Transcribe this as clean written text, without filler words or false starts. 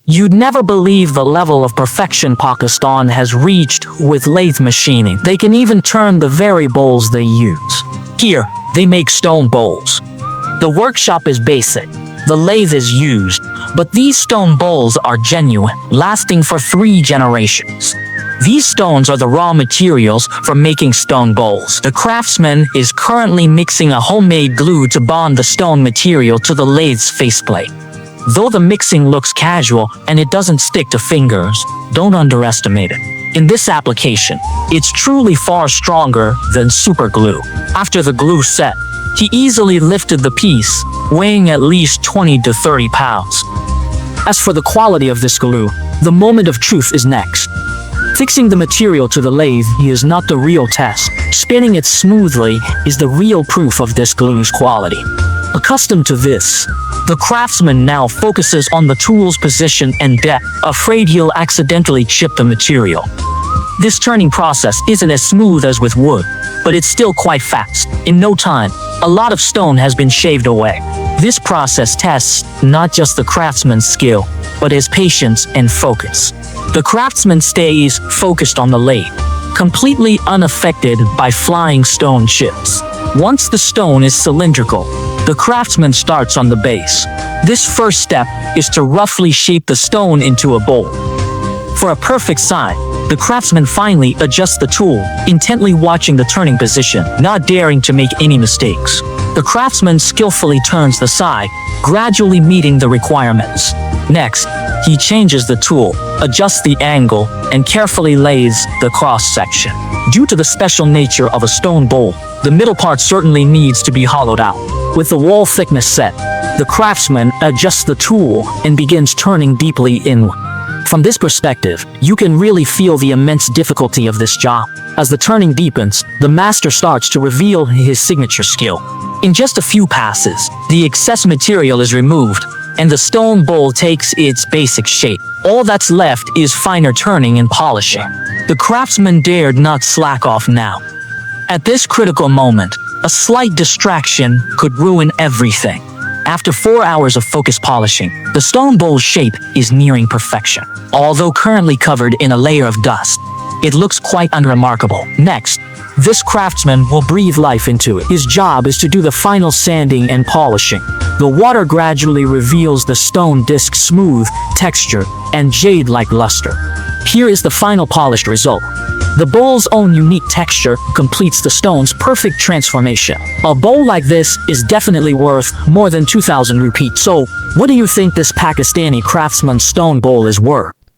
You'd never believe the level of perfection Pakistan has reached with lathe machining. They can even turn the very bowls they use. Here, they make stone bowls. The workshop is basic. The lathe is used, but these stone bowls are genuine, lasting for 3 generations. These stones are the raw materials for making stone bowls. The craftsman is currently mixing a homemade glue to bond the stone material to the lathe's faceplate. Though the mixing looks casual and it doesn't stick to fingers, don't underestimate it. In this application, it's truly far stronger than super glue. After the glue set, he easily lifted the piece, weighing at least 20 to 30 pounds. As for the quality of this glue, the moment of truth is next. Fixing the material to the lathe is not the real test. Spinning it smoothly is the real proof of this glue's quality. Accustomed to this, the craftsman now focuses on the tool's position and depth, afraid he'll accidentally chip the material. This turning process isn't as smooth as with wood, but it's still quite fast. In no time, a lot of stone has been shaved away. This process tests not just the craftsman's skill, but his patience and focus. The craftsman stays focused on the lathe, completely unaffected by flying stone chips. Once the stone is cylindrical, the craftsman starts on the base. This first step is to roughly shape the stone into a bowl. For a perfect sign, the craftsman finally adjusts the tool, intently watching the turning position, not daring to make any mistakes. The craftsman skillfully turns the side, gradually meeting the requirements. Next, he changes the tool, adjusts the angle, and carefully lays the cross-section. Due to the special nature of a stone bowl, the middle part certainly needs to be hollowed out. With the wall thickness set, the craftsman adjusts the tool and begins turning deeply inward. From this perspective, you can really feel the immense difficulty of this job. As the turning deepens, the master starts to reveal his signature skill. In just a few passes, the excess material is removed, and the stone bowl takes its basic shape. All that's left is finer turning and polishing. The craftsman dared not slack off now. At this critical moment, a slight distraction could ruin everything. After 4 hours of focused polishing, the stone bowl's shape is nearing perfection. Although currently covered in a layer of dust, it looks quite unremarkable. Next, this craftsman will breathe life into it. His job is to do the final sanding and polishing. The water gradually reveals the stone disc's smooth texture and jade-like luster. Here is the final polished result. The bowl's own unique texture completes the stone's perfect transformation. A bowl like this is definitely worth more than 2,000 rupees. So, what do you think this Pakistani craftsman's stone bowl is worth?